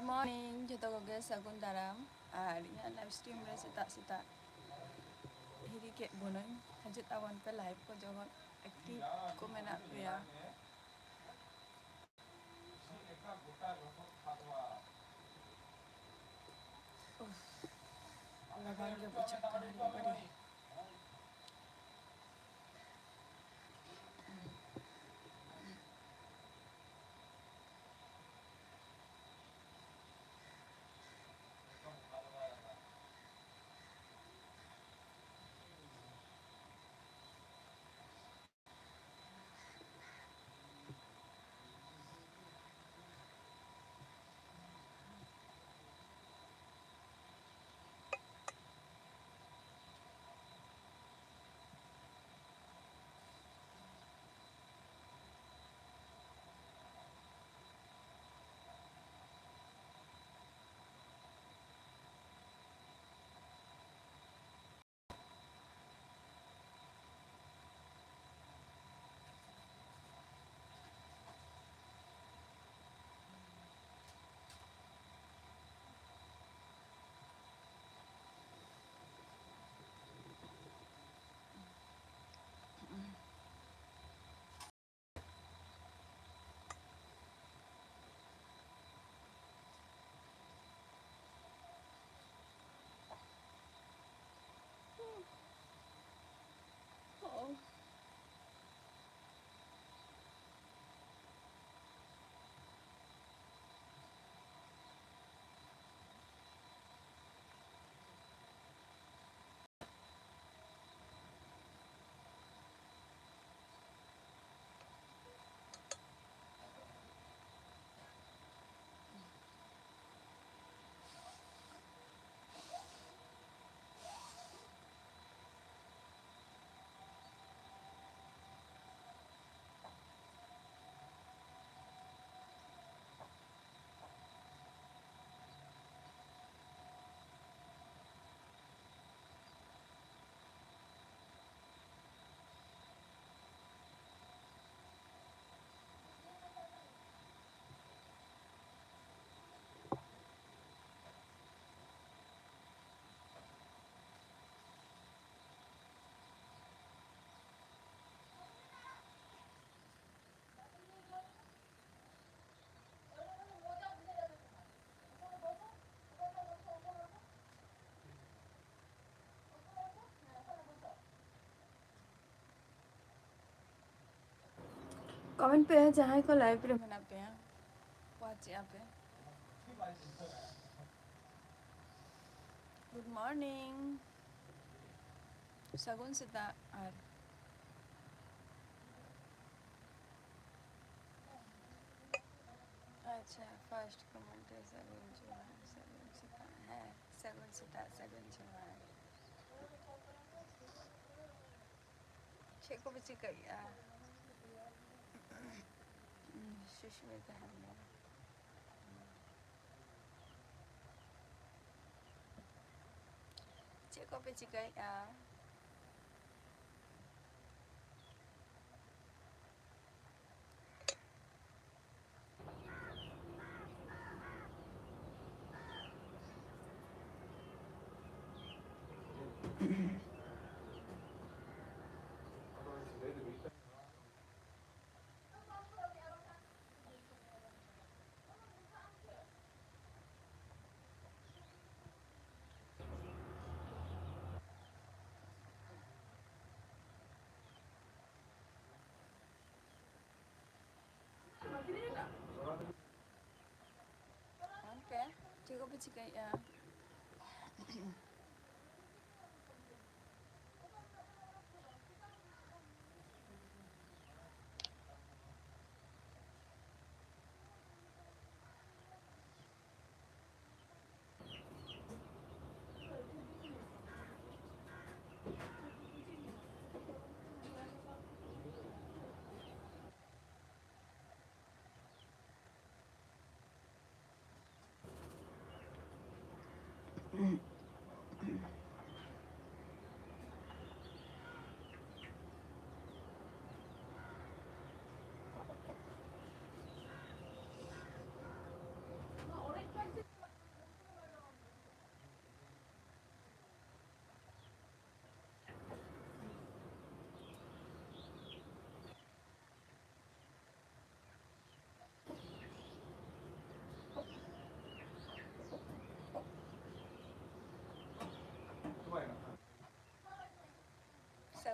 morning, jota koge sagun daram. Ar inya live stream re seta hiri kek bonoy. Hajut awan pe live ko jogon active ko menak ya. Laban ge bocak kanari bari. Oh. Comment पे है जहाँ को live रे मना पे हैं watch यहाँ पे good morning sagun seta ar अच्छा फर्स्ट कमेंट है सगुन सता है सगुन सता छेको बच्ची करिया सुष्मिता है छेको बच्ची करिया ओके छेको बच्ची करिया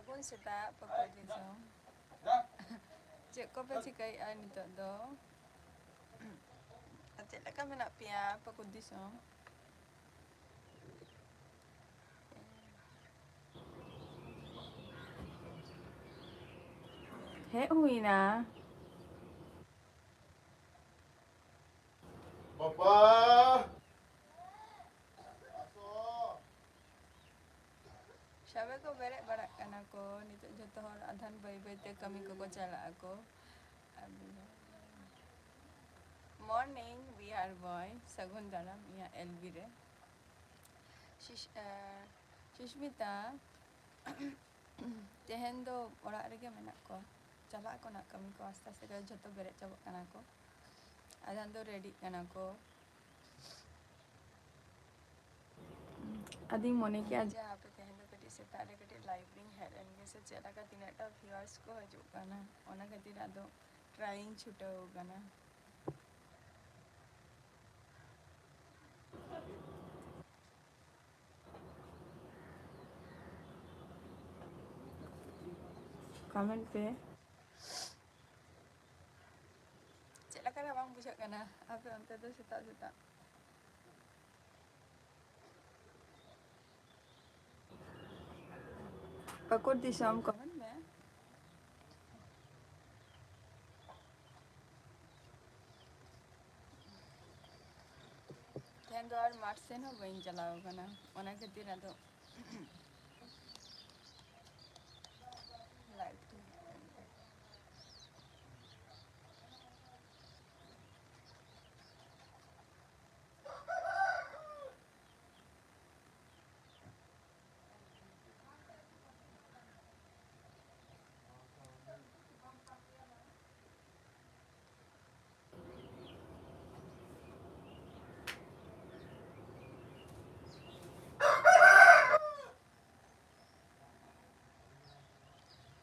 Sagun seta pakod disam. Cik ko pa chikai'a nito do? At cik laka menak pia pakod disam. Hek hui na. Papa! Sabi ko berek barak kan ako. Nito joto hor adhan bay-bay te kami ko chala ako. Morning, we are boy. Sagun daram, iya LB re. Shishmita, tehen do orak rege menak ko. Chala ako nak kami ko asta-asta kaya joto berek cabak kan ako. Adhan do ready kan ako. Ading mone kiya je ape tehen do kati setak re kati live ring head and ge se chala ka tinata viewers ko hajuk kana. Ona khatir ado trying chutau kana. Comment पे चला कर abang bujuk kana ape onte tu setak-setak pakod disam comment में तेन तो और मार्च से ना वहीं चलाओ kana ona khatir ado live tu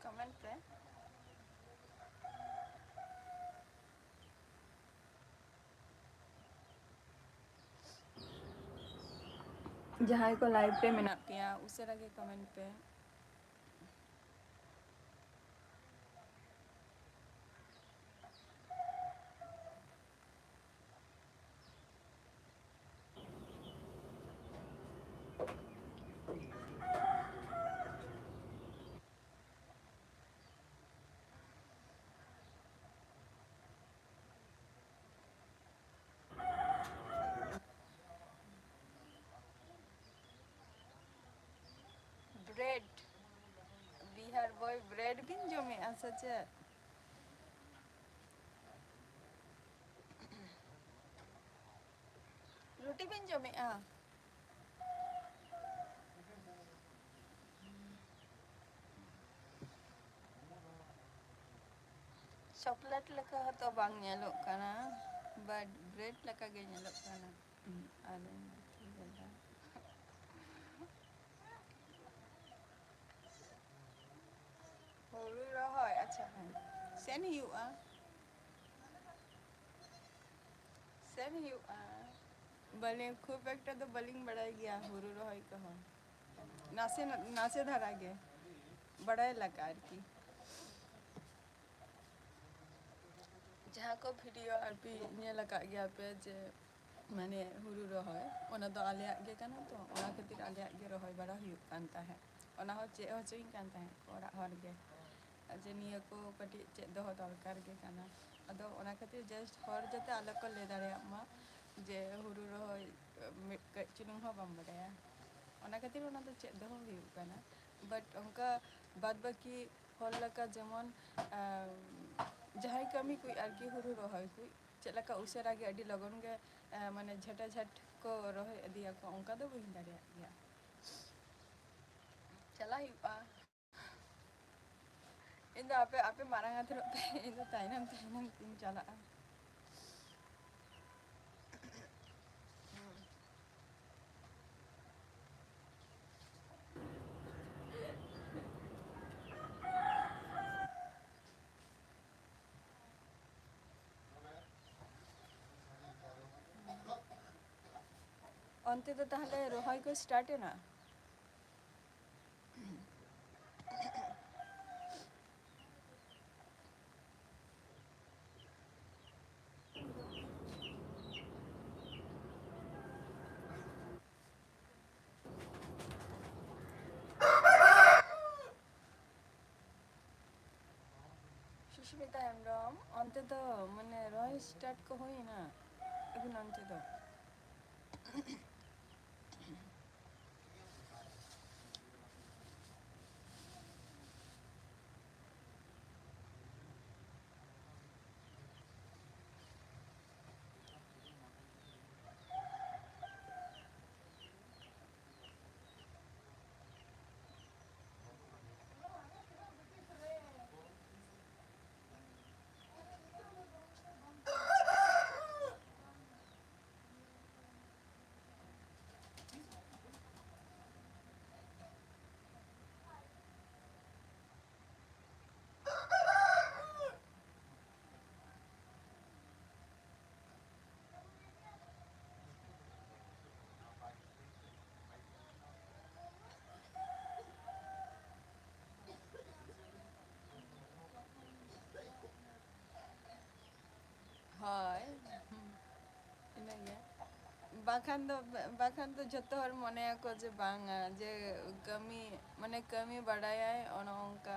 comment पे जहाँ को लाइव पे मेना पिया उसे लगे कमेंट पे ब्रेड बिहार बॉय ब्रेड बिन जो में ऐसा चे रोटी बिन जो में चॉकलेट लगा तो बांग nyelok kana but bread laka ge nyelok kana ada hulu rohoy acha sen hiu sen hiu bale खूब একটা তো बलिंग बढ़ाई गया हुरु रोहई कहो नासे नासे धरा गे बड़ाई लकार की जहाँ को वीडियो और भी ये लगा गया पे जे माने हुरु रोहय ओना दो आलेया गे काना तो ओना खातिर आलेया गे रोहय बड़ा हुयु कान ताहे ओना हो चे होचुइन कान ताहे ओरा हर गे जे निया को कटी चे दो दरकार गे काना अदो ओना खातिर जस्ट हर जते आले को ले दाड़े मा जे हुरु रोहय कई चुलुंग हो बम बड़ाया ओना खातिर ओना तो चे दो हुयु काना बट उनका बाद बाकी हर लका जेमन जहाँ कमी कोई आरकी हुरु रोहय कोई चलका उसेरा गे अडी लगन गे माने झटा झट को रोहय अदिया को उनका दो बहिन दाड़े गया चला हुआ इन दो आपे आपे मारंग आथर पे इन दो ताइनम ताइनम तीन चला अन्ते तो ताहले रोहय को स्टार्ट है ना ᱥᱩᱥᱢᱤᱛᱟ ᱦᱮᱢᱵᱨᱚᱢ ᱚᱱᱛᱮ ᱫᱚ ᱢᱟᱱᱮ ᱨᱚᱦᱚᱭ ᱥᱴᱟর্ট ᱠᱚ ᱦᱩᱭᱱᱟ ᱟᱹᱵᱤᱱ ᱚᱱᱛᱮ ᱫᱚ? ᱦᱳᱭ ᱤᱱᱟᱹᱜᱮ ᱵᱟᱠᱷᱟᱱ ᱫᱚ ᱡᱷᱚᱛᱚ ᱦᱚᱲ ᱢᱚᱱᱮᱭᱟᱠᱚ ᱡᱮ ᱵᱟᱝᱟ ᱡᱮ ᱠᱟᱹᱢᱤ ᱢᱟᱱᱮ ᱠᱟᱹᱢᱤ ᱵᱟᱲᱟᱭᱟᱭ ᱚᱱᱮ ᱚᱱᱠᱟ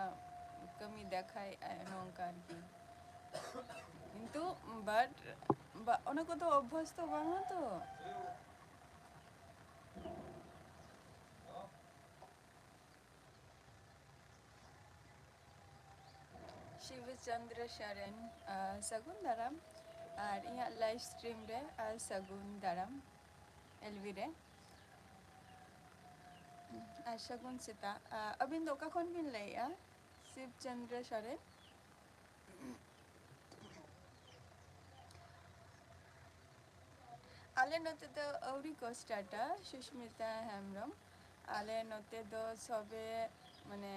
ᱠᱟᱹᱢᱤ ᱫᱮᱠᱷᱟᱭᱮᱫᱼᱟᱭ ᱚᱱᱮ ᱚᱱᱠᱟ ᱟᱨᱠᱤ ᱠᱤᱱᱛᱩ ᱵᱟᱴ ᱚᱱᱟ ᱠᱚᱫᱚ ᱚᱵᱵᱷᱟᱥ ᱛᱚ ᱵᱟᱝᱟ ᱛᱚ ᱥᱤᱵᱩ ᱪᱚᱱᱫᱨᱚ ᱥᱚᱨᱮᱱ ᱥᱟᱹᱜᱩᱱ ᱫᱟᱨᱟᱢ ᱟᱨ ᱤᱧᱟᱹᱜ ᱞᱟইᱵᱷ ᱥᱴᱨᱤᱢ ᱨᱮ ᱥᱟᱹᱜᱩᱱ ᱫᱟᱨᱟᱢ ᱮᱞᱵᱤ ᱨᱮ ᱟᱨ ᱥᱟᱹᱜᱩᱱ ᱥᱮᱛᱟᱜ ᱟᱹᱵᱤᱱ ᱫᱚ ᱚᱠᱟ ᱠᱷᱚᱱ ᱵᱤᱱ ᱞᱟᱹᱭᱮᱫᱼᱟ? ᱥᱤᱵ ᱪᱚᱱᱫᱨᱚ ᱥᱚᱨᱮᱱ ᱟᱞᱮ ᱱᱚᱛᱮ ᱫᱚ ᱟᱹᱣᱨᱤ ᱠᱚ ᱥᱴᱟᱨᱴᱟ ᱥᱩᱥᱢᱤᱛᱟ ᱦᱮᱢᱵᱨᱚᱢ ᱟᱞᱮ ᱱᱚᱛᱮ ᱫᱚ ᱥᱚᱵᱮ ᱢᱟᱱᱮ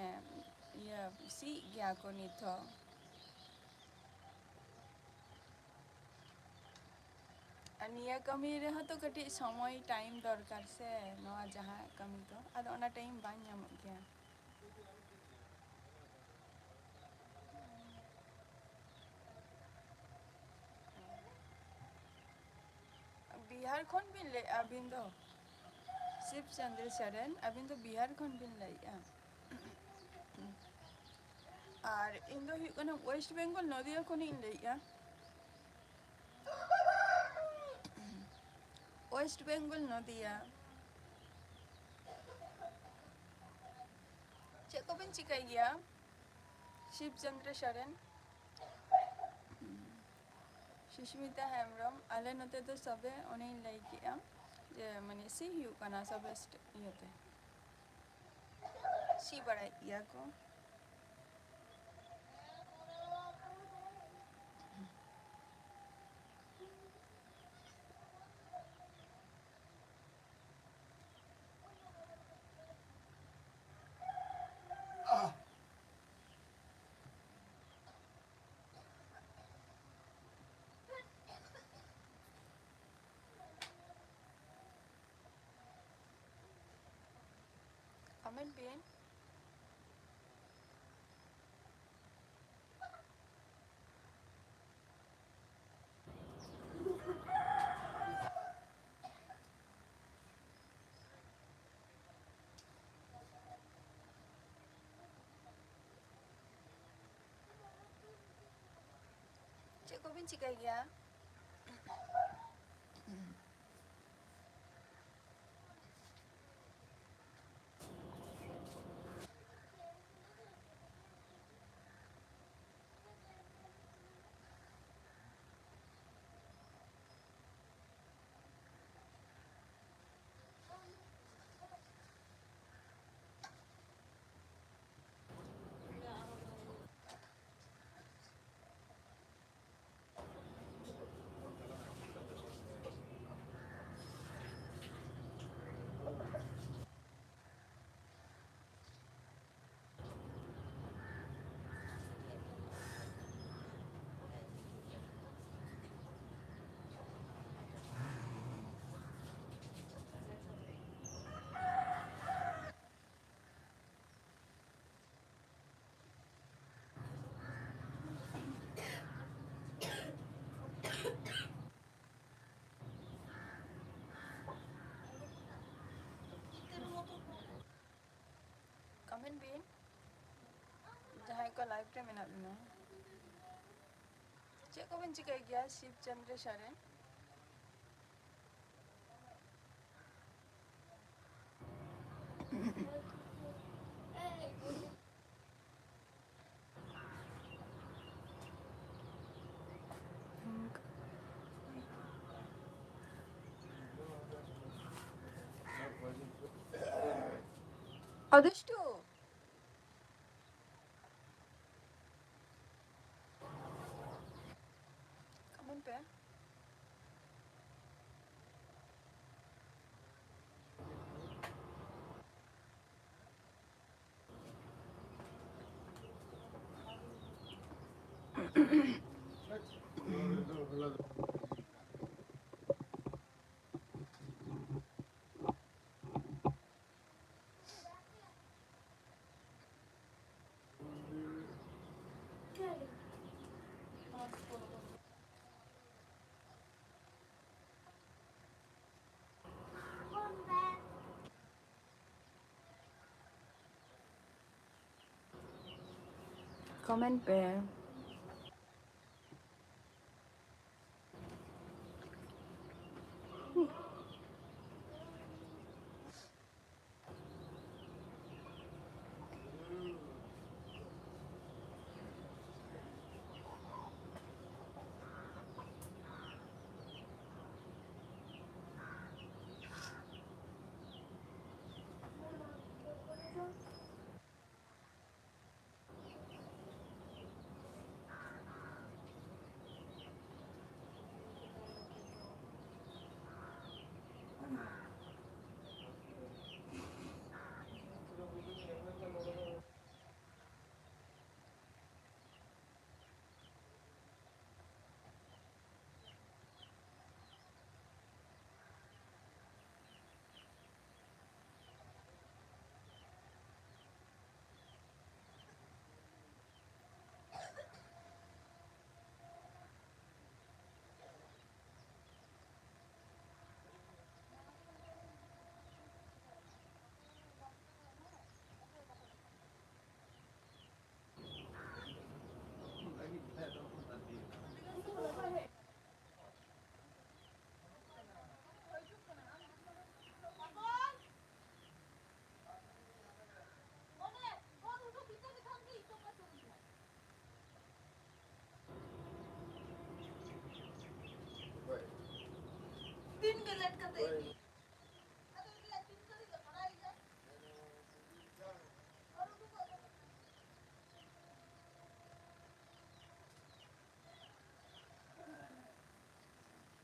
ᱤᱭᱟᱹ ᱥᱤᱜ ᱜᱮᱭᱟ ᱠᱚ ᱱᱤᱛ ᱦᱚᱸ ᱟᱨ ᱱᱤᱭᱟᱹ ᱠᱟᱹᱢᱤ ᱨᱮᱦᱚᱸ ᱛᱚ ᱠᱟᱹᱴᱤᱡ ᱥᱚᱢᱚᱭ ᱴᱟᱭᱤᱢ ᱫᱚᱨᱠᱟᱨ ᱥᱮ ᱱᱚᱣᱟ ᱡᱟᱦᱟᱸ ᱠᱟᱹᱢᱤ ᱫᱚ ᱟᱫᱚ ᱚᱱᱟ ᱴᱟᱭᱤᱢ ᱵᱟᱝ ᱧᱟᱢᱚᱜ ᱜᱮᱭᱟ ᱵᱤᱦᱟᱨ ᱠᱷᱚᱱ ᱵᱤᱱ ᱞᱟᱹᱭᱮᱫᱼᱟ ᱟᱹᱵᱤᱱ ᱫᱚ ᱥᱤᱵ ᱪᱚᱱᱫᱨᱚ ᱥᱚᱨᱮᱱ ᱟᱹᱵᱤᱱ ᱫᱚ ᱵᱤᱦᱟᱨ ᱠᱷᱚᱱ ᱵᱤᱱ ᱞᱟᱹᱭᱮᱫᱼᱟ ᱟᱨ ᱤᱧ ᱫᱚ ᱦᱩᱭᱩᱜ ᱠᱟᱱᱟ ᱳᱭᱮᱥᱴ ᱵᱮᱝᱜᱚᱞ ᱱᱚᱫᱤᱭᱟ ᱠᱷᱚᱱᱤᱧ ᱞᱟᱹᱭᱮᱫᱼᱟ ᱳᱭᱮᱥᱴ ᱵᱮᱝᱜᱚᱞ ᱱᱚᱫᱤᱭᱟ ᱪᱮᱫ ᱠᱚᱵᱤᱱ ᱪᱤᱠᱟᱹᱭ ᱜᱮᱭᱟ ᱥᱤᱵ ᱪᱚᱱᱫᱨᱚ ᱥᱚᱨᱮᱱ ᱥᱩᱥᱢᱤᱛᱟ ᱦᱮᱢᱵᱨᱚᱢ ᱟᱞᱮ ᱱᱚᱛᱮ ᱫᱚ ᱥᱚᱵᱮ ᱚᱱᱮᱧ ᱞᱟᱹᱭ ᱠᱮᱜᱼᱟ ᱡᱮ ᱢᱟᱱᱮ ᱥᱤ ᱦᱩᱭᱩᱜ ᱠᱟᱱᱟ ᱥᱚᱵᱮ ᱤᱭᱟᱹᱛᱮ ᱥᱤ ᱵᱟᱲᱟᱭᱮᱫ ᱜᱮᱭᱟ ᱠᱚ ᱠᱚᱢᱮᱱᱴ ᱵᱤᱱ ᱪᱮᱫ ᱠᱚᱵᱤᱱ ᱪᱤᱠᱟᱹᱭ ᱜᱮᱭᱟ ᱠᱚᱢᱮᱱᱴ ᱵᱤᱱ ᱡᱟᱦᱟᱸᱭ ᱠᱚ ᱞᱟᱭᱤᱵᱷ ᱨᱮ ᱢᱮᱱᱟᱜ ᱵᱤᱱᱟ ᱠᱚᱵᱮᱱ ᱪᱤᱠᱟᱹᱭ ᱜᱮᱭᱟ ᱥᱤᱵ Chandra Soren? Adushtu. Kamu pe? Comment pe.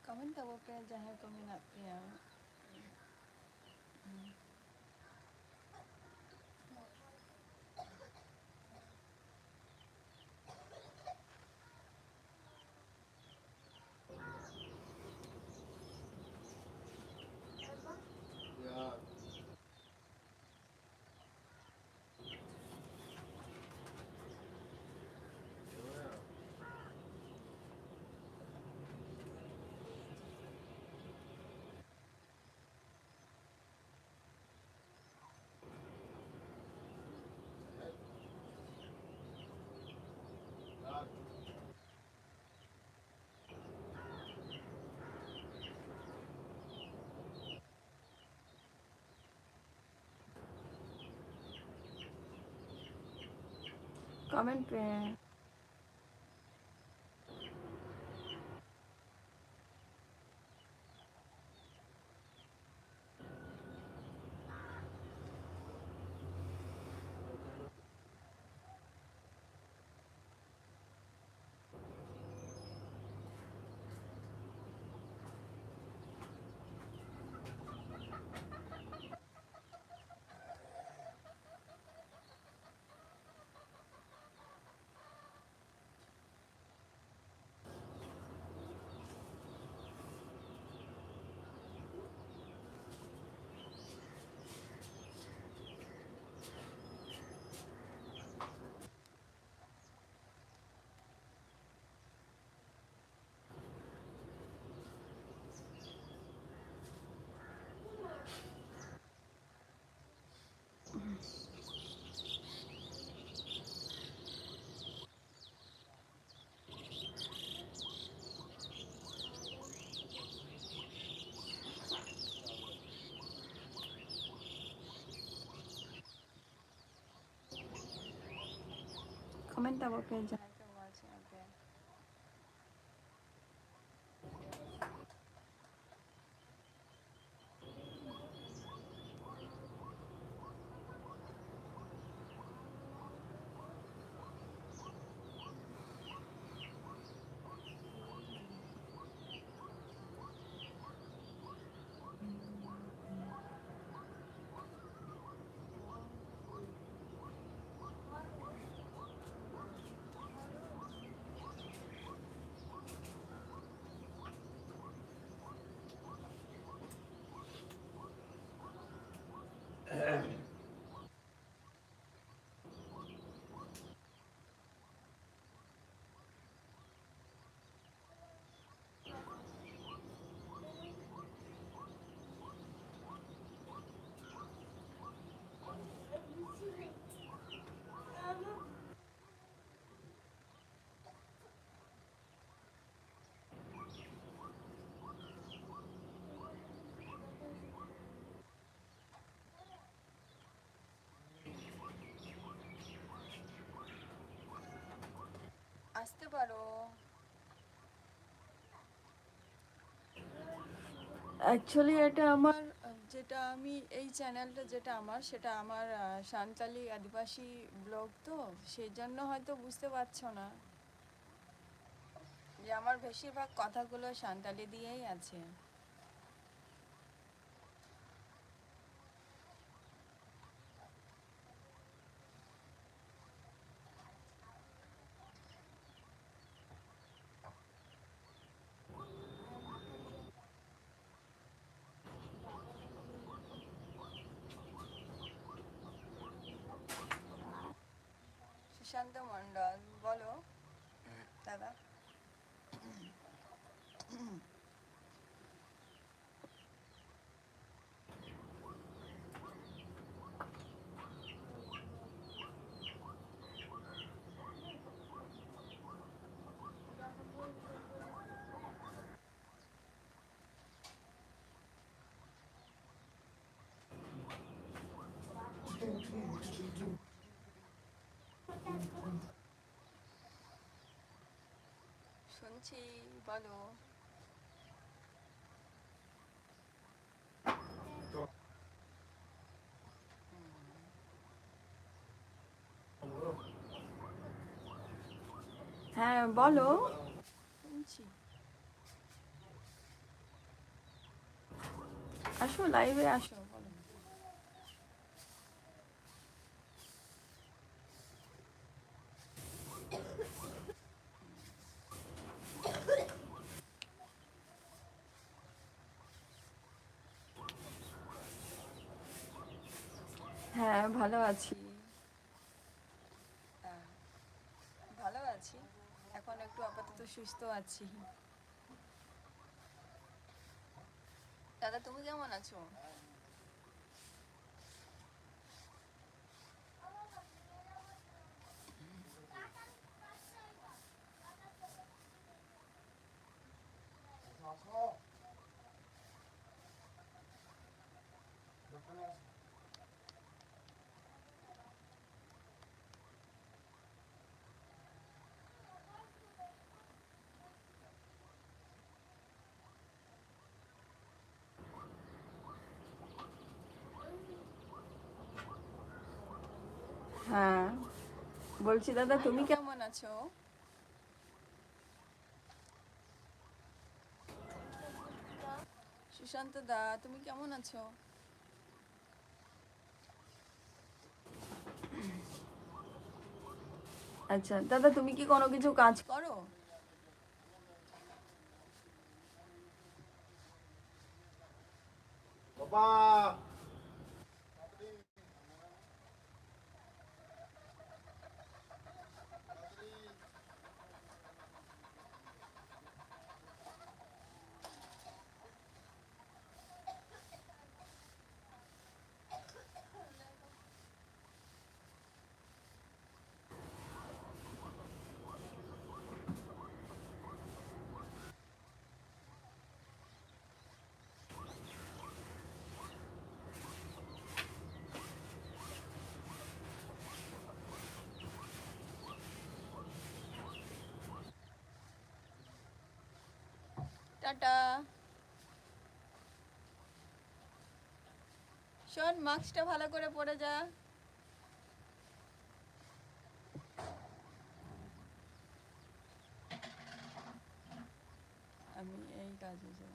Comment tabo pe jahan ko menat peya. Comment pe. comment apa pe jahan pe watch यहाँ पे আসতে পারো। অ্যাকচুয়ালি এটা আমার যেটা আমি এই চ্যানেলটা যেটা আমার সেটা আমার সাঁওতালি আদিবাসী ব্লগ, তো সেই জন্য হয়তো বুঝতে পারছো না যে আমার বেশিরভাগ কথাগুলো সাঁওতালি দিয়েই আছে। সুশান্ত মণ্ডল, বলো দাদা। শুনছি, বলো। হ্যাঁ বলো, শুনছি। আসো, লাইভে আসো, বলো। হ্যাঁ ভালো আছি। হ্যাঁ, ভালো আছি। এখন একটু আপাতত সুস্থ আছি। দাদা তুমি কেমন আছো? হ্যাঁ বলছি, দাদা তুমি কেমন আছো? সুশান্ত দা তুমি কেমন আছো? আচ্ছা দাদা, তুমি কি কোনো কিছু কাজ করো? Papa. টাটা। শোন, মাস্কটা ভালো করে পরে যা। আমি এই কাজে যাব।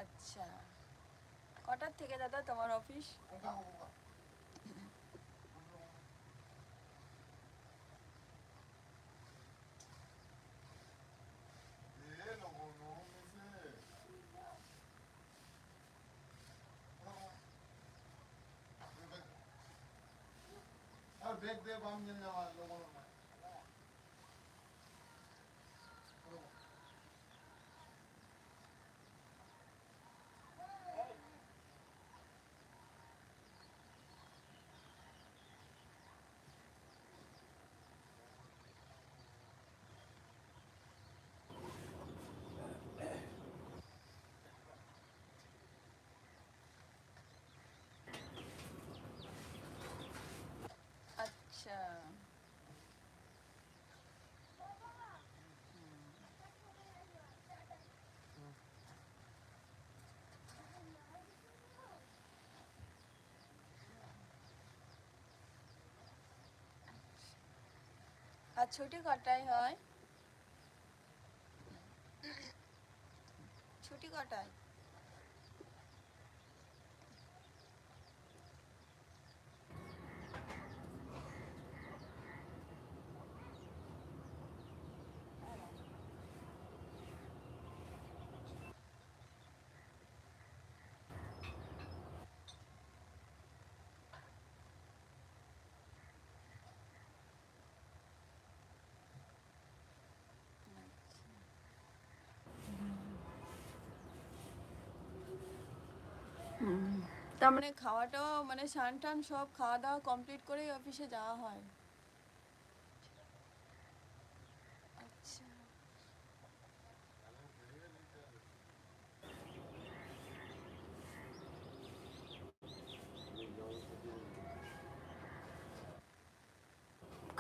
আচ্ছা, কটার থেকে দাদা তোমার অফিস? আচ্ছা, আর ছুটি কটায় হয়? ছুটি কটায়? তার মানে খাওয়াটাও মানে স্নান টান সব খাওয়া দাওয়া কমপ্লিট করেই অফিসে যাওয়া হয়? আচ্ছা,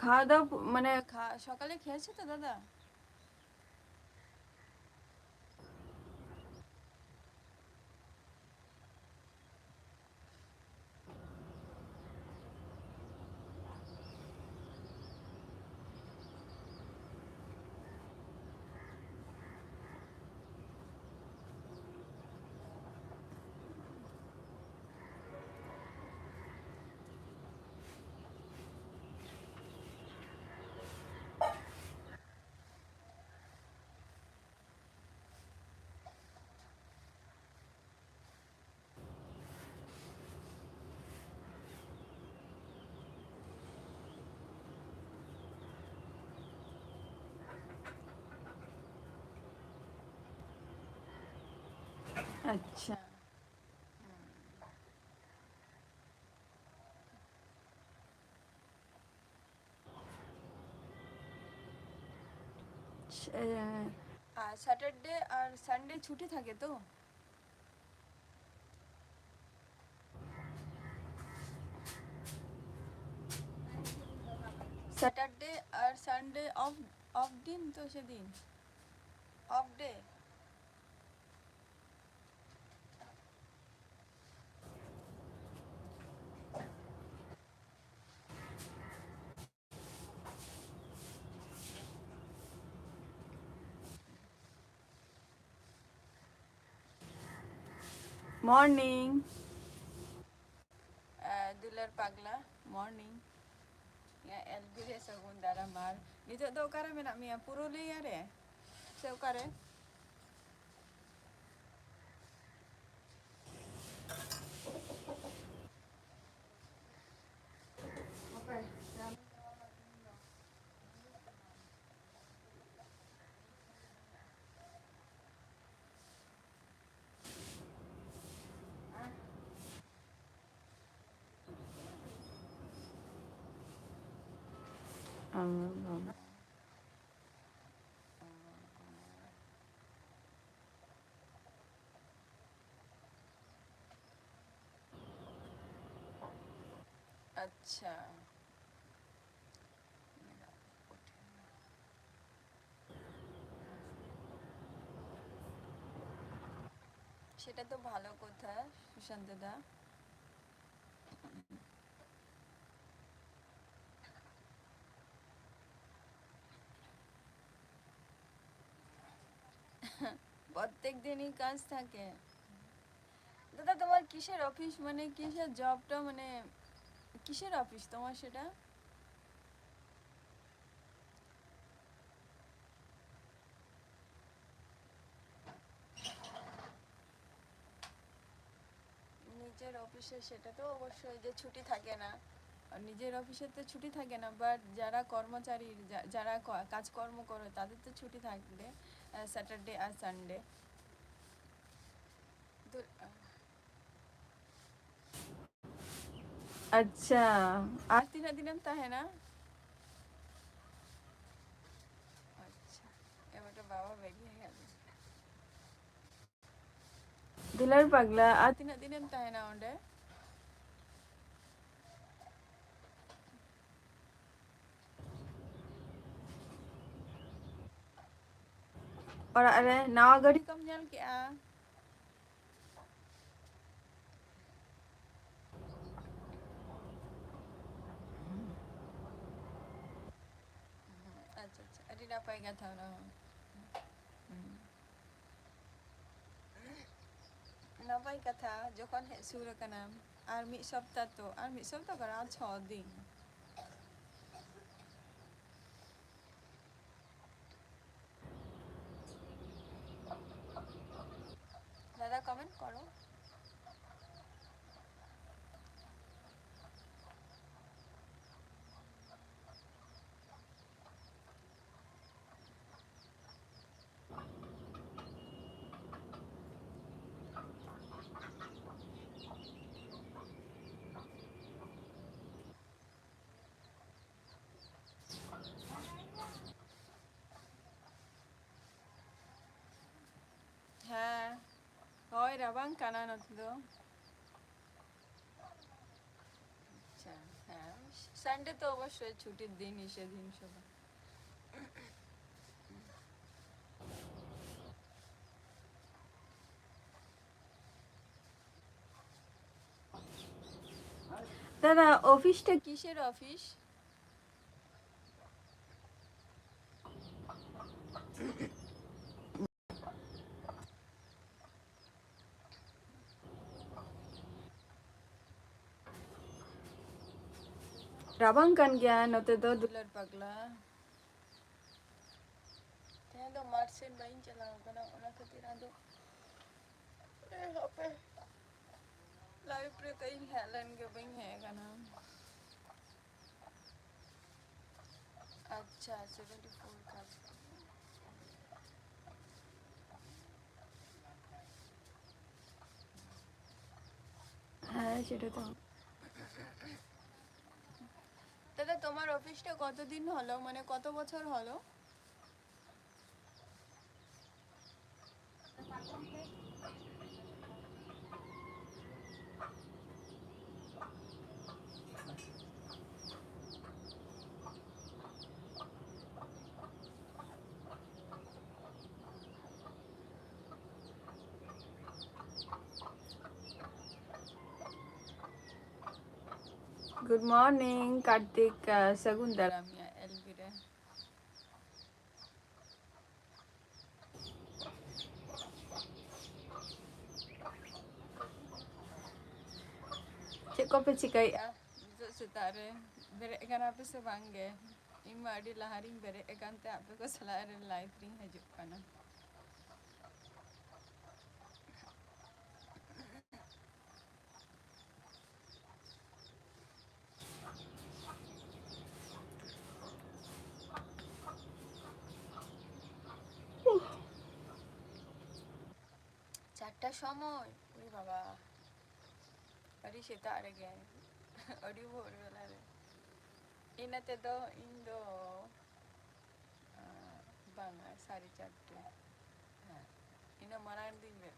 খাওয়া দাওয়া মানে সকালে খেয়েছে তো দাদা? আচ্ছা, আর স্যাটারডে আর সানডে ছুটি থাকে তো? স্যাটারডে আর সানডে অফ, অফ দিন তো সেদিন, অফ ডে। মর্নিং দুলার পাগলা, morning. Ya Elvire Segundara Mar. Dito daw kara mena mia puro liyare. Seu kare? Okay. अच्छा, সেটা তো ভালো কথা, সুশান্ত দা। প্রত্যেক দিনই কাজ থাকে। দাদা তোমার কিসের অফিস, মানে কিসের জবটা, মানে কিসের অফিস তোমার সেটা? নিজের অফিসে সেটা তো অবশ্যই যে ছুটি থাকে না, আর নিজের অফিসে তো ছুটি থাকে না, বাট যারা কর্মচারী, যারা কাজকর্ম করে তাদের তো ছুটি থাকবে স্যাটারডে আর সানডে। अच्छा। आज तीन दिन ता है ना। अच्छा, এবারে বাবা বেরিয়ে গেল। দিলার পাগলা আর তিন দিন তা है ना ওন্ডে। और अरे नवा गाड़ी कम जान क्या। अच्छा अच्छा, अरे ना पाएगा था ना। নাপাই কথা যখন শুরু কানাম আর মিদ সপ্তাহ তো আর মিদ সপ্তাহ করা আর 6 দিন। দাদা কমেন্ট করো। হ্যাঁ, হয় রাবাং কানা নতো। আচ্ছা, হ্যাঁ, সানডে তো অবশ্যই ছুটির দিন, সেদিন সবাই। দাদা অফিসটা কিসের অফিস? রাবাং কান গিয়া নতে তো দুলার পাগলা। Kaya daw Marcel ba yung chalaw ka na una katirado. Eh, hape. Live pre kayong Helen gabing hai ka na. अच्छा 74 का। হ্যাঁ সেটা তো। দাদা তোমার অফিসটা কতদিন হলো, মানে কত বছর হলো? গুড মর্নিং কার্তিক শকুন্তলা মিয়া এলবিরে। Cik ko pa chikay sa tare bere ekan ape sa bangge ima adi laharing bere ekan te ape ko salare live ring hajuk kana. চারটার সময় ওরে বাবা, আরে সেটা আরে গে আরে ভোরবেলা রে ইনাতে তো ইন্দো বাংলা 4:30 হ্যাঁ ইনা মারান দিবে।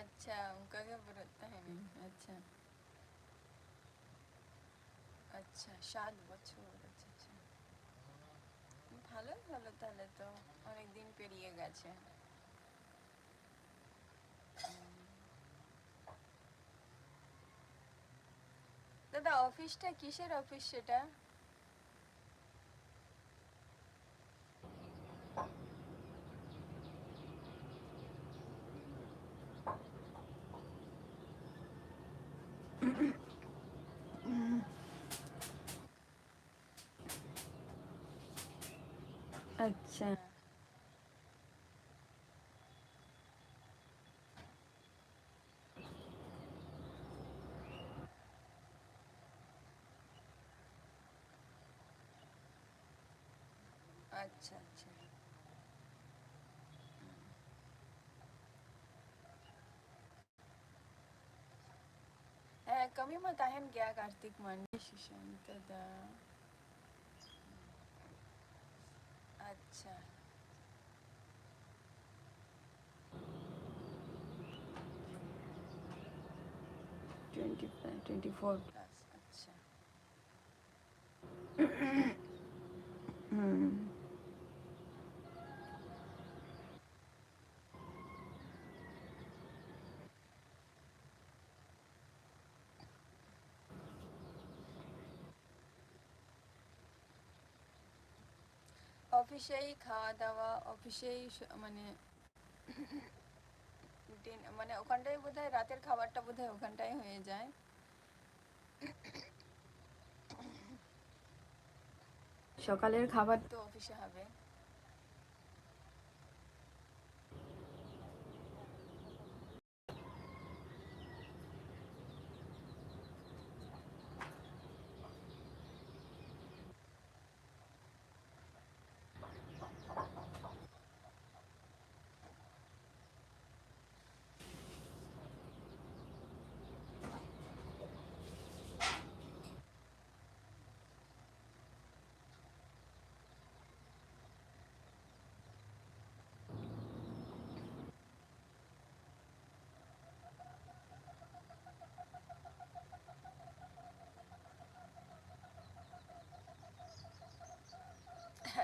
আচ্ছা উনকা কে বরত তাহেনি আচ্ছা আচ্ছা 7 বছর আচ্ছা আচ্ছা ভালোই হলো তাহলে তো অনেক দিন পেরিয়ে গেছে দাদা অফিসটা কিসের অফিস সেটা আচ্ছা আচ্ছা আচ্ছা হ্যাঁ কমি মা তাহেন গয়া কার্তিক মান্ডি সুশান্ত দা আচ্ছা 25 24 প্লাস আচ্ছা হুম অফিসেই খাওয়া দাওয়া অফিসেই মানে মানে ওখানটাই বোধহয় রাতের খাবারটা বোধহয় ওখানটাই হয়ে যায় সকালের খাবার তো অফিসে হবে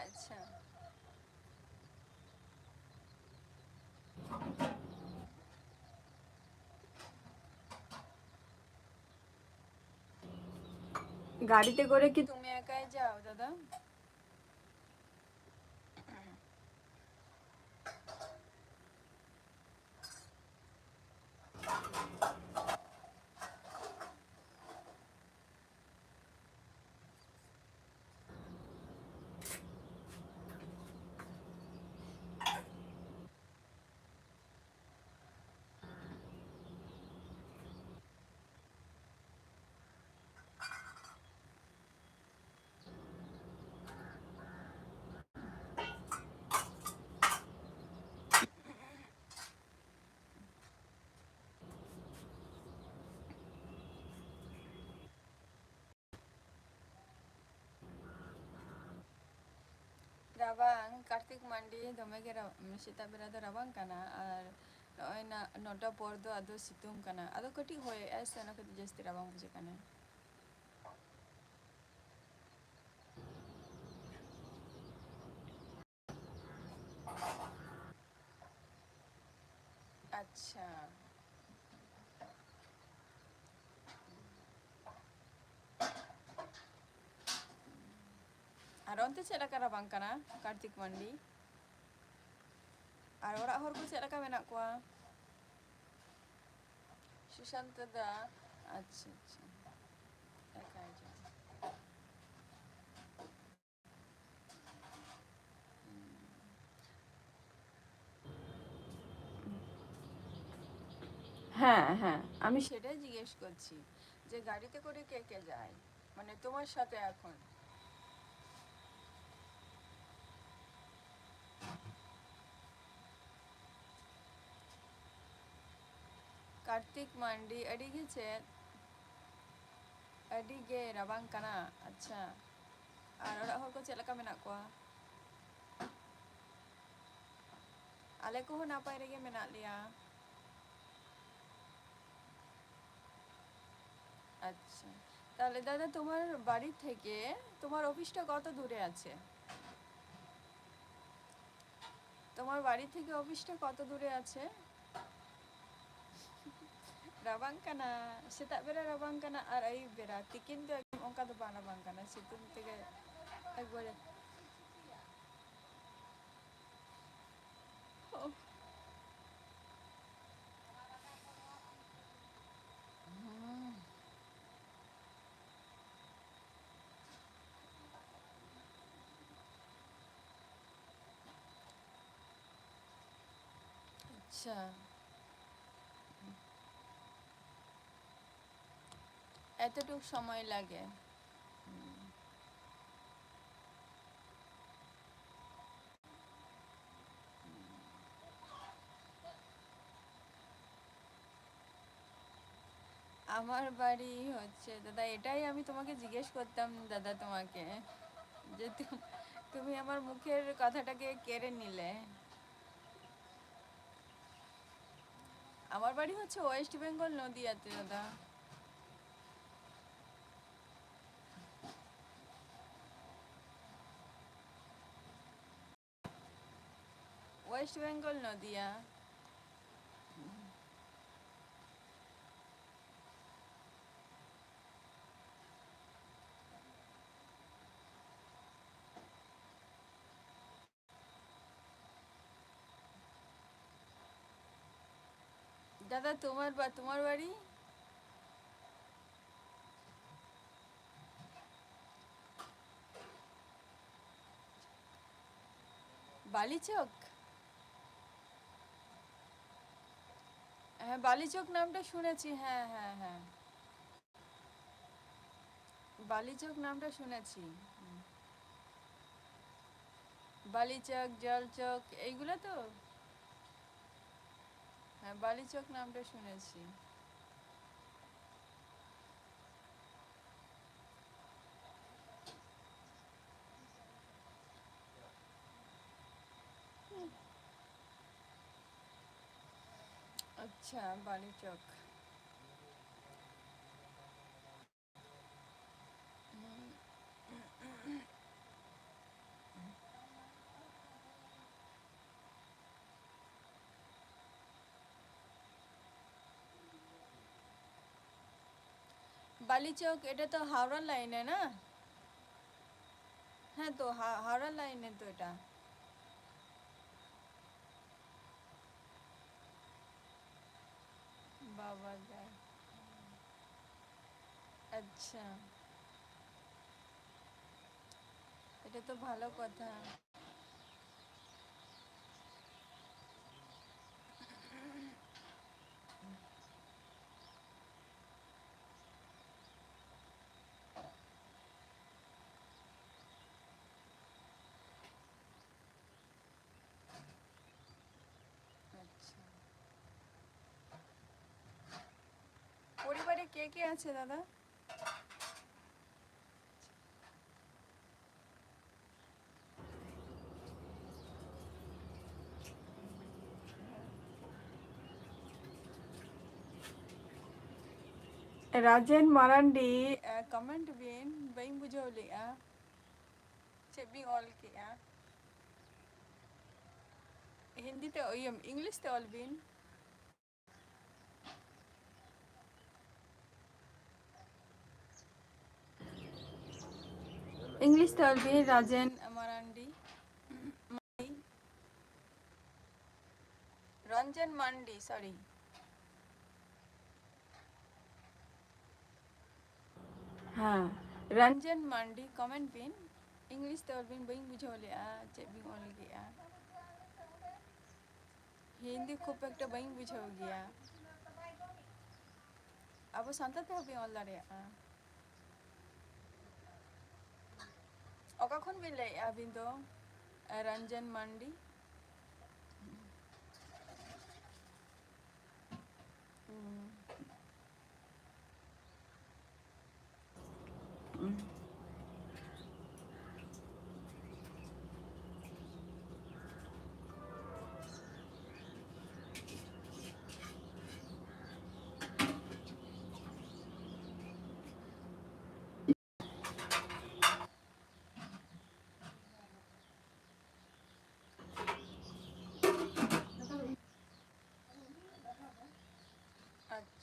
আচ্ছা গাড়িতে করে কি তুমি একাই যাও দাদা ᱨᱟᱵᱟᱝ ᱠᱟᱨᱛᱤᱠ ᱢᱟᱱᱰᱤ ᱫᱚᱢᱮ ᱜᱮ ᱥᱮᱛᱟᱜ ᱵᱮᱲᱟ ᱫᱚ ᱨᱟᱵᱟᱝ ᱠᱟᱱᱟ ᱟᱨ ᱱᱚᱜᱼᱚᱭ ᱱᱟ 9টা ᱯᱚᱨ ᱫᱚ ᱟᱫᱚ ᱥᱤᱛᱩᱝ ᱠᱟᱱᱟ ᱟᱫᱚ ᱠᱟᱹᱴᱤᱡ ᱦᱚᱭᱮᱜᱼᱟᱭ ᱥᱮ ᱚᱱᱟ ᱠᱷᱟᱹᱛᱤᱨ ᱡᱟᱹᱥᱛᱤ ᱨᱟᱵᱟᱝ ᱵᱩᱡᱷᱟᱹᱜ ᱠᱟᱱᱟ আচ্ছা ᱟᱨ ᱚᱱᱛᱮ ᱪᱮᱫ ᱞᱮᱠᱟ ᱨᱟᱵᱟᱝ ᱠᱟᱱᱟ ᱠᱟᱨᱛᱤᱠ ᱢᱟᱱᱰᱤ ᱟᱨ ᱚᱲᱟᱜ ᱦᱚᱲ ᱠᱚ ᱪᱮᱫ ᱞᱮᱠᱟ ᱢᱮᱱᱟᱜ ᱠᱚᱣᱟ ᱥᱩᱥᱟᱱᱛᱚ ᱫᱟ আচ্ছা আচ্ছা একাই যাও হ্যাঁ হ্যাঁ আমি সেটাই জিজ্ঞেস করছি যে গাড়িতে করে কে কে যায় মানে তোমার সাথে এখন ᱠᱟᱨᱛᱤᱠ ᱢᱟᱱᱰᱤ ᱟᱹᱰᱤ ᱜᱮ ᱪᱮᱫ ᱟᱹᱰᱤ ᱜᱮ ᱨᱟᱵᱟᱝ ᱠᱟᱱᱟ ᱟᱪᱪᱷᱟ ᱟᱨ ᱚᱲᱟᱜ ᱦᱚᱲ ᱠᱚ ᱪᱮᱫ ᱞᱮᱠᱟ ᱢᱮᱱᱟᱜ ᱠᱚᱣᱟ ᱟᱞᱮ ᱠᱚᱦᱚᱸ ᱱᱟᱯᱟᱭ ᱨᱮᱜᱮ ᱢᱮᱱᱟᱜ ᱞᱮᱭᱟ আচ্ছা, তাহলে দাদা তোমার বাড়ি থেকে তোমার অফিসটা কত দূরে আছে? তোমার বাড়ি থেকে অফিসটা কত দূরে আছে? ᱨᱟᱵᱟᱝ ᱠᱟᱱᱟ, ᱥᱮᱛᱟᱜ ᱵᱮᱲᱟ ᱨᱟᱵᱟᱝ ᱠᱟᱱᱟ ᱟᱨ ᱟᱹᱭᱩᱵ ᱵᱮᱲᱟ ᱛᱤᱠᱤᱱ ᱫᱚ ᱚᱱᱠᱟ ᱫᱚ ᱵᱟᱝ ᱨᱟᱵᱟᱝ ᱠᱟᱱᱟ, ᱥᱤᱛᱩᱝ ᱛᱮᱜᱮ ᱮᱠᱵᱟᱨᱮ আচ্ছা, এতটুক সময় লাগে? আমার বাড়ি হচ্ছে দাদা, এটাই আমি তোমাকে জিজ্ঞেস করতাম দাদা তোমাকে, যে তুমি আমার মুখের কথাটাকে কেড়ে নিলে। আমার বাড়ি হচ্ছে ওয়েস্ট বেঙ্গল, নদিয়াতে দাদা। ওয়েস্ট বেঙ্গল, নদিয়া। দাদা তোমার বাড়ি? বালিচক? হ্যাঁ, বালিচক নামটা শুনেছি, হ্যাঁ হ্যাঁ হ্যাঁ, বালিচক নামটা শুনেছি। বালিচক, জলচক, এইগুলো তো? হ্যাঁ, বালিচক নামটা শুনেছি। আচ্ছা, বালিচক। বালিচক এটা তো হাওড়া লাইনে না? হ্যাঁ, তো হাওড়া লাইনে তো এটা। বাবা যায়। আচ্ছা, এটা তো ভালো কথা। আচ্ছা, পরিবারে কে কে আছে দাদা? ᱨᱟᱡᱮᱱ ᱢᱟᱨᱟᱱᱰᱤ, ᱠᱚᱢᱮᱱᱴ ᱵᱤᱱ, ᱵᱟᱹᱧ ᱵᱩᱡᱷᱟᱹᱣ ᱞᱮᱜᱼᱟ ᱪᱮᱫ ᱵᱤᱱ ᱚᱞ ᱠᱮᱜᱼᱟ? হিন্দিতে, ইংলিশতে অল বিন। ইংলিশতে অল বিন, রাজেন মারান্ডি। রঞ্জন মান্ডি, সরি। हाँ, रंजन मांडी, कमेंट बिन, इंग्लिश ते ऑल बिन बइन बुझाव लेआ चेक बिन ऑल गया, हिंदी खूब একটা बइन बुझाव गया। अब सानताल ते बिन ऑल दाड़ेया। ओका खन बिन लेआ बिन दो रंजन मांडी।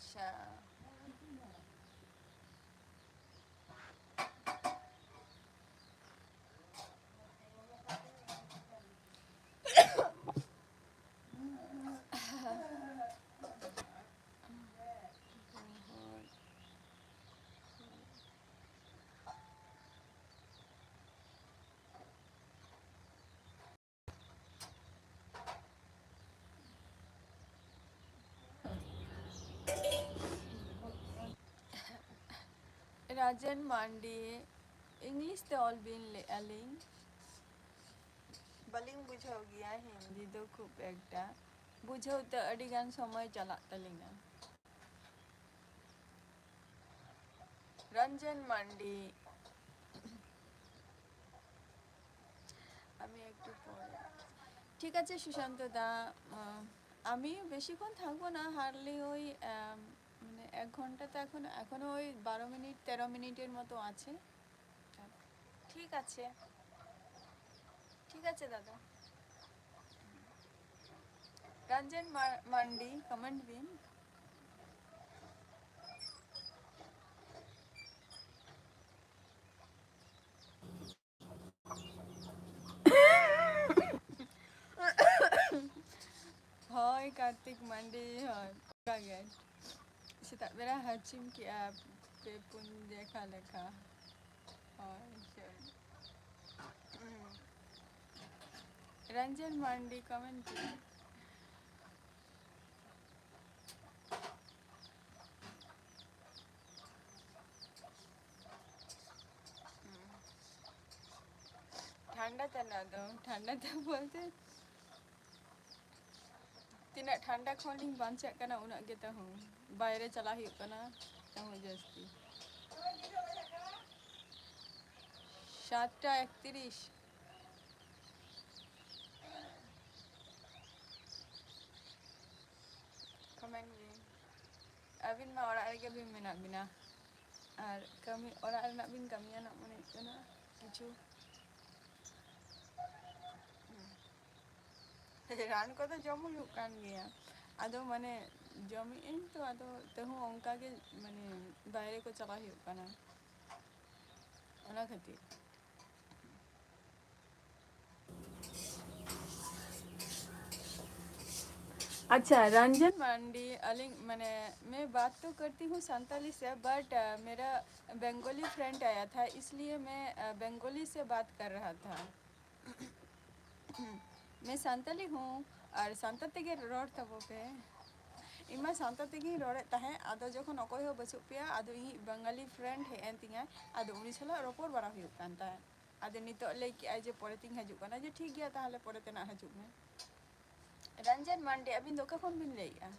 अच्छा। राजन मांडी इंग्लिश ते ऑल बिन ले अलिंग बलिंग बुझाव गया हिंदी दो खूब एकटा बुझाव ते अड़ी गान समय चला तलिंगा रंजन मांडी আমি একটু পরে ঠিক আছে সুশান্ত দা আমি বেশিক্ষণ থাকবো না হার্ডলি ওই মানে 1 ঘন্টা তো এখনো ওই 12 মিনিট 13 মিনিটের মতো আছে ঠিক আছে ঠিক আছে দাদা रंजन मांडी कमेंट बिन हाय कार्तिक मांडी हाय का गया सेताग बेरा हाचिम की पे पुन देखा लेखा हाय रंजन मांडी कमेंट बिन ठंडा तना दो ठंडा तो बोलते तीना ठंडा खोलिंग बांचक कना उना गे तहु बाहरे चला हुई कना तहु जस्ती 7:31 कमेंट बिन अबिन मा ओरा रेगे बिन मेना बिना और कमी ओरा रेना बिन कमिया ना मने कना किछु रान को तो जम हुई कान गया आदो माने जमी इन तो आदो तहु ओंका के माने बाहरे को चला हुई कना ओना खातिर अच्छा रंजन मांडी अलिंग मैंने मैं बात तो करती हूँ संताली से बट मेरा बंगाली फ्रेंड आया था इसलिए मैं बंगाली से बात कर रहा था मैं संताली हूँ और संता तेगे रोड तबो पे इमा संता तेगे रोड तहे आदो जखन अकोय हो बसु पे आदो इ बंगाली फ्रेंड है एंतिया आदो उनी सला रोपोर बड़ा हुई कांता है आदो नितो ले कि आज परे तिंग हजु कना जे ठीक गया ताहले परे तेना हजु में रंजन मांडी अबिन दो कखन बिन लेया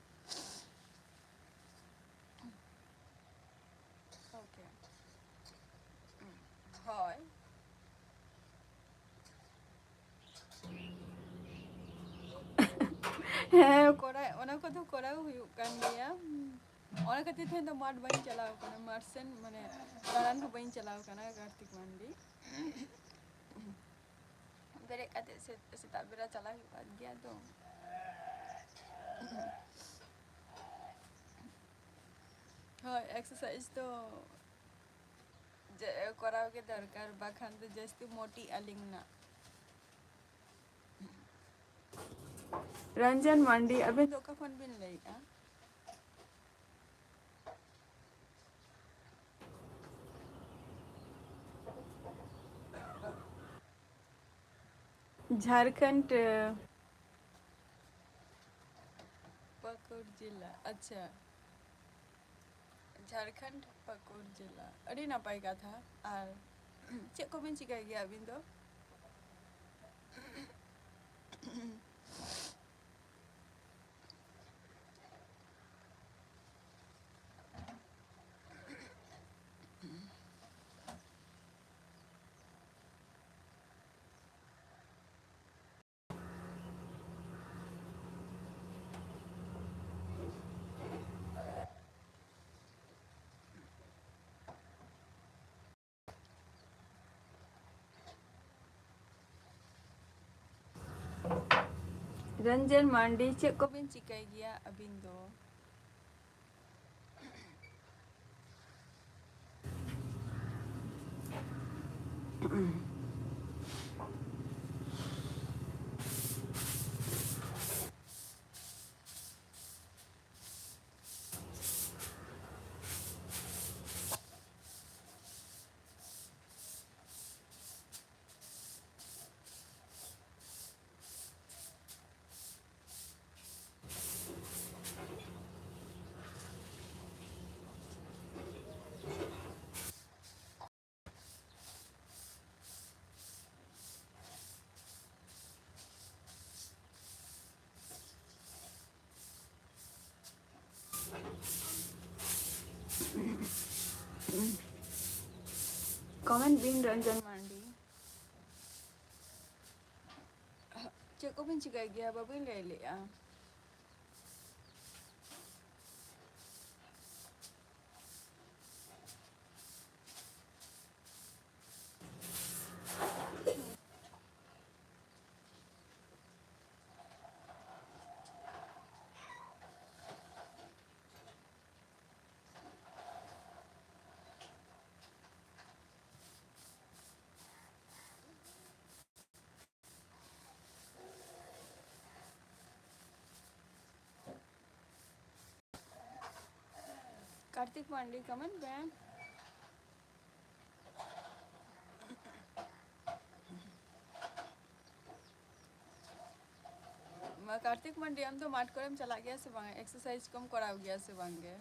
ओके हाय ᱦᱮᱸ ᱠᱚᱨᱟᱣ ᱚᱱᱟ ᱠᱚᱫᱚ ᱠᱚᱨᱟᱣ ᱦᱩᱭᱩᱜ ᱠᱟᱱ ᱜᱮᱭᱟ ᱚᱱᱟ ᱠᱷᱟᱹᱛᱤᱨ ᱛᱮ ᱫᱚ ᱢᱟᱴ ᱵᱟᱹᱧ ᱪᱟᱞᱟᱣ ᱠᱟᱱᱟ ᱢᱟᱴ ᱥᱮᱱ ᱢᱟᱱᱮ ᱫᱟᱬᱟᱱ ᱦᱚᱸ ᱵᱟᱹᱧ ᱪᱟᱞᱟᱣ ᱠᱟᱱᱟ ᱠᱟᱨᱛᱤᱠ ᱢᱟᱱᱰᱤ ᱵᱮᱨᱮᱫ ᱠᱟᱛᱮ ᱥᱮᱛᱟᱜ ᱵᱮᱲᱟ ᱪᱟᱞᱟᱣ ᱦᱩᱭᱩᱜ ᱠᱟᱱ ᱜᱮᱭᱟ ᱛᱚ ᱦᱳᱭ एक्सरसाइज तो कराव के दरकार बाखान तो जस्ती मोटी अलिंग ना रंजन मांडी अबे दो का फोन बिन लेगा झारखंड पाकुड़ जिला अच्छा झारखंड पाकुड़ जिला अड़ी नापाई का था और चेक को बिन चिकाई गया अबिन दो रंजन मांडी चेक को बिन चिकाई गया अबिन दो Comment bin Ranjan Mandi. Cik ko bin cikai gaya babin lele ya. Kartik Mandi comment ben. Kartik मंडी हम तो माठ करम चला गया से बांगे एक्सरसाइज कम कराव गया से बांगे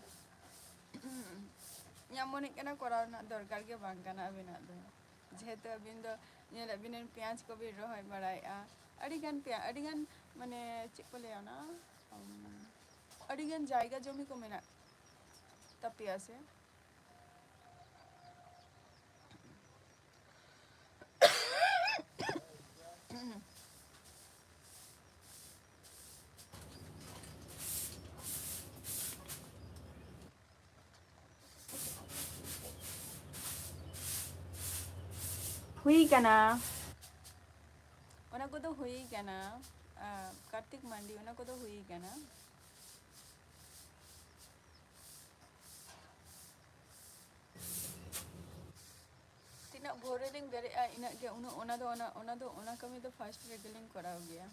यामोने केना कराव ना दरकार के बांग काना अबिना दो जेहेतु अबिन दो नेल अबिन प्याज को भी रोहय बड़ाया अडिगन माने चेक को ले ना अडिगन जायगा जमी को मेना तपिया से हुई कना ओना को तो हुई कना कार्तिक मंडी ओना को तो हुई कना तिना भोरे लिंग बेरे इना के ओना दो कमी तो फर्स्ट रेगलिंग कराव गया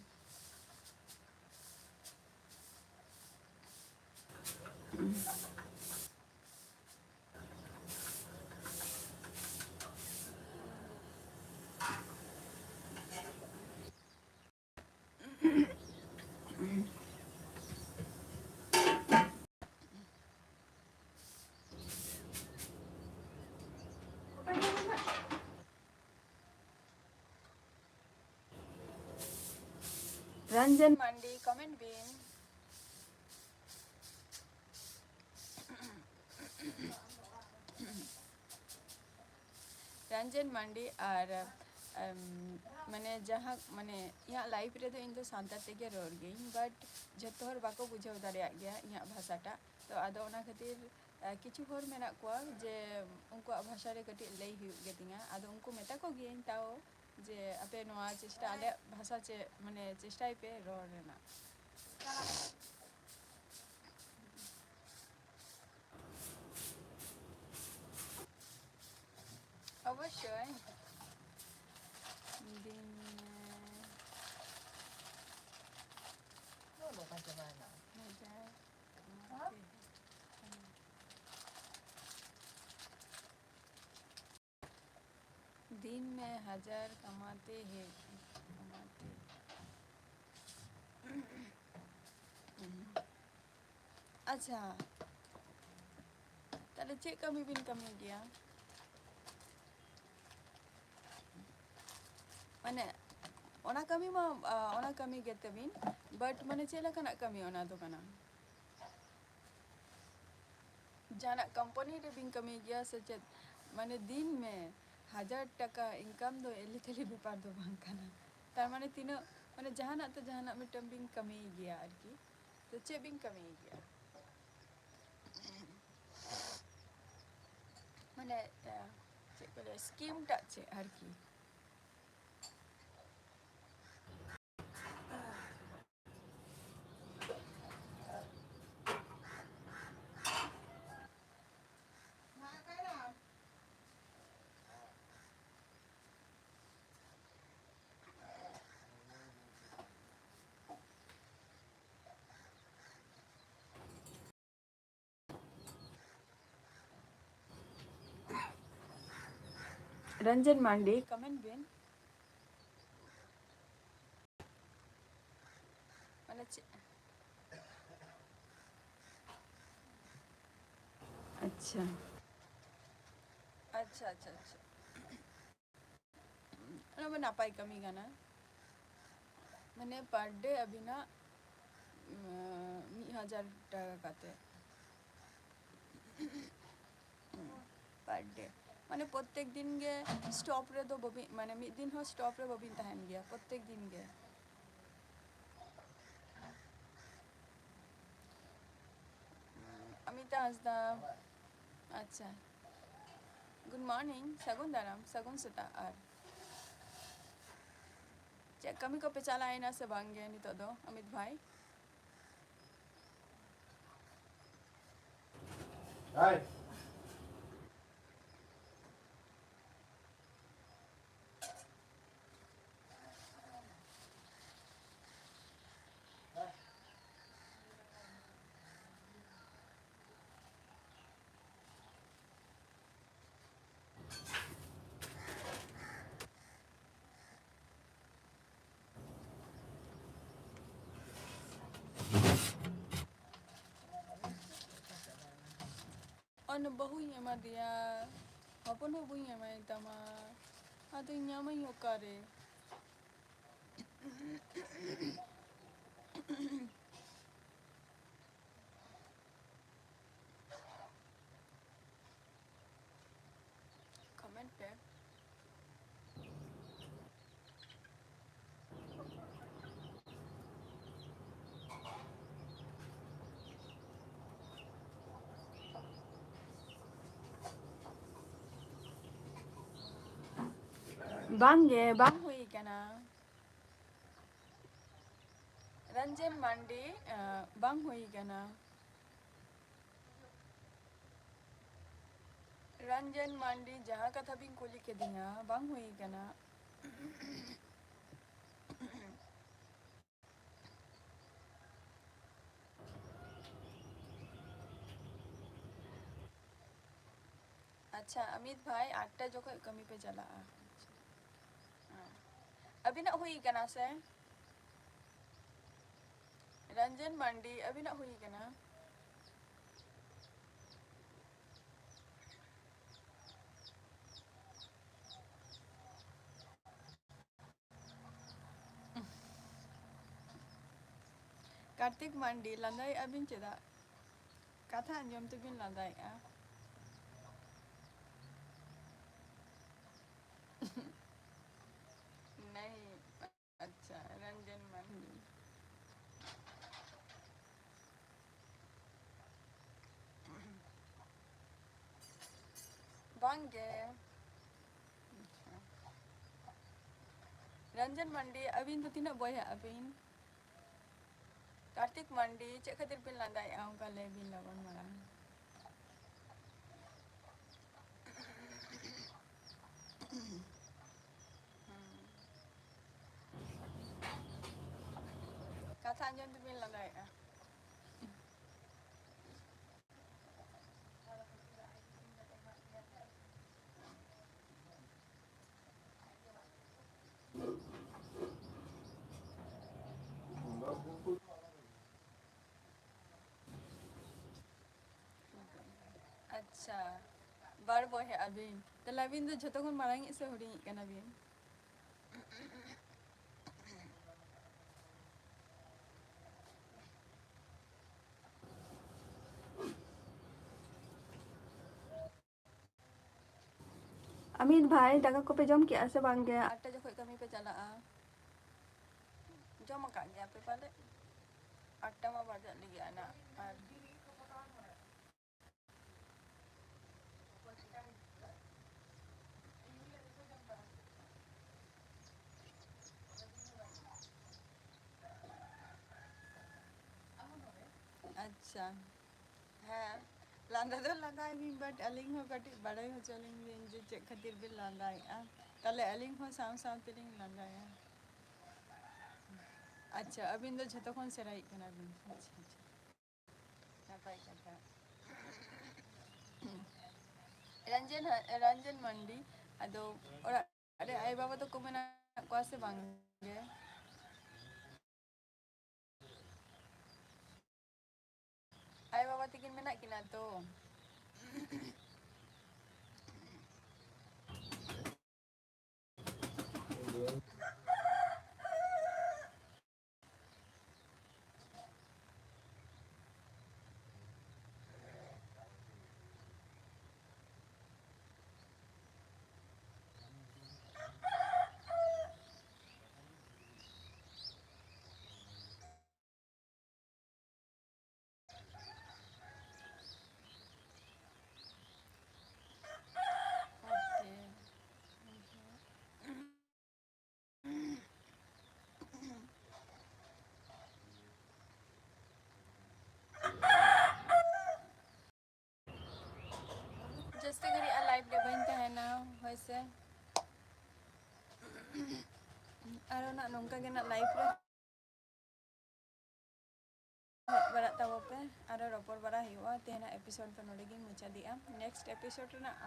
Ranjan Mandi comment bin Ranjan Mandi और माने जहाँ माने यहाँ लाइफ रे तो इन तो सांतार तेगे रोर गई बट जतो हर बाको बुझाव दाड़िया गया यहाँ भाषाटा तो आदो ओना खातिर किछु हर मेना को जे उनको भाषा रे कटी लई हुई गेतिया आदो उनको मेता को गिन ताओ जे अपे नोआ चेष्टा आले भाषा चे माने चेष्टाई पे रोर रेना अवश्य दिन दिन में 1000 कमाते हैं अच्छा ताले चेक कमी बिन कमी गया माने ओना कमी गेते बिन बट माने चेला कना कमी ओना दो कना जाना कंपनी रे बिन कमी गया सचेत माने दिन में 1000 टका इनकम दो एली थेली बेपार दो बांग कना तार माने तीनो माने जहाना मिटम बिन कमी गया आरकी तो चे बिन कमी गया माने चे को स्कीम टा चे आरकी रंजन मांडी कमेंट बिन माने अच्छा अच्छा अच्छा अच्छा ना मैं नापाई कमी गाना मैंने पर डे अभी ना 1000 टाका काते पर डे माने प्रत्येक दिन गे स्टॉप रे दो बबी माने मिद दिन हो स्टॉप रे बबी तहन गया प्रत्येक दिन गे अमिता हंसदा अच्छा गुड मॉर्निंग सगुन दाराम सगुन सेता आर चे कमी को पे चला आइना से बांगे नितो दो अमित भाई Hai. on bahu nya dia apa no bu nya mai tama ado nya mai okare comment pe bangge bang hui kana Ranjan Mandi bang hui kana Ranjan मांडी जहाँ कथा भी कुली के दिया bang hui kana अच्छा अमित भाई 8टा जो कमी पे चला अभी ना हुई कना से रंजन मांडी अभी ना हुई कना कार्तिक मांडी लंदाई अभी चेदा कथा अंजम तो बिन लंदाई नहीं अच्छा रंजन मांडी बांगे रंजन मांडी अबिन तो तीना बॉय अबिन कार्तिक मांडी चे खातिर बिन लंदाई उनका ले बिन लगन मारा kata anjam tu bilang like अच्छा बार boy है अबिन तो लबिन तो जतो खन मारांगी से हुडी कना बिन अमित भाई दाका को पे जम किया से बांग गया आटा जो कमी पे चला जम का गया पे पाले आटा मा बाजा लगी आना और अच्छा हाँ लांदा तो लांदा भी बट अलिंग हो कटी बड़े हो चलिंग बिन जो चेक खातिर बिन लांदा तले अलिंग हो साम साम तिलिंग लांदा अच्छा अबिन तो जतो खन सेराई कना बिन अच्छा अच्छा नापाई कथा रंजन रंजन मंडी ᱟᱫᱚ ᱚᱲᱟᱜ ᱨᱮ ᱟᱭᱳ ᱵᱟᱵᱟ ᱫᱚᱠᱚ ᱢᱮᱱᱟᱜ ᱠᱚᱣᱟ ᱥᱮ ᱵᱟᱝ ᱜᱮ? ᱟᱭᱳ ᱵᱟᱵᱟ ᱛᱟᱹᱠᱤᱱ ᱢᱮᱱᱟᱜ ᱠᱤᱱᱟ ᱛᱚ? ᱡᱟᱹᱥᱛᱤ ᱜᱷᱟᱹᱲᱤᱡ ᱟᱨ ᱞᱟᱭᱤᱵᱷ ᱨᱮ ᱵᱟᱹᱧ ᱛᱟᱦᱮᱱᱟ ᱦᱳᱭ ᱥᱮ ᱟᱨᱚ ᱱᱟᱜ ᱱᱚᱝᱠᱟ ᱜᱮ ᱱᱟᱜ ᱞᱟᱭᱤᱵᱷ ᱨᱮ ᱦᱮᱡ ᱵᱟᱲᱟᱜ ᱛᱟᱵᱚ ᱯᱮ ᱟᱨᱚ ᱨᱚᱯᱚᱲ ᱵᱟᱲᱟ ᱦᱩᱭᱩᱜᱼᱟ ᱛᱮᱦᱮᱧᱟᱜ ᱮᱯᱤᱥᱳᱰ ᱫᱚ ᱱᱚᱰᱮ ᱜᱤᱧ ᱢᱩᱪᱟᱹᱫᱮᱜᱼᱟ ᱱᱮᱠᱥᱴ ᱮᱯᱤᱥᱳᱰ ᱨᱮᱱᱟᱜ